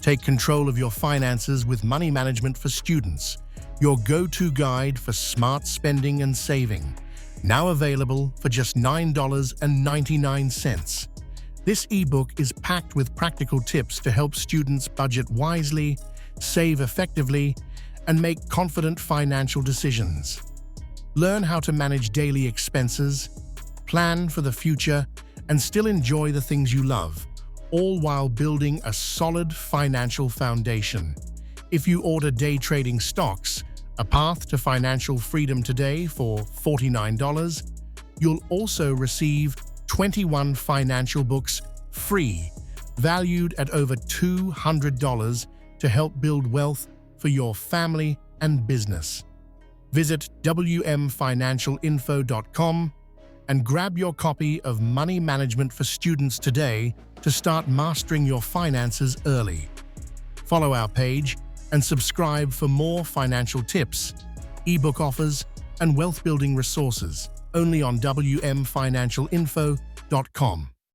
Take control of your finances with Money Management for Students, your go-to guide for smart spending and saving. Now available for just $9.99. This ebook is packed with practical tips to help students budget wisely, save effectively, and make confident financial decisions. Learn how to manage daily expenses, plan for the future, and still enjoy the things you love, all while building a solid financial foundation. If you order day trading stocks, A Path to Financial Freedom today for $49, you'll also receive 21 financial books free, valued at over $200 to help build wealth for your family and business. Visit wmfinancialinfo.com and grab your copy of Money Management for Students today to start mastering your finances early. Follow our page and subscribe for more financial tips, ebook offers, and wealth-building resources only on wmfinancialinfo.com.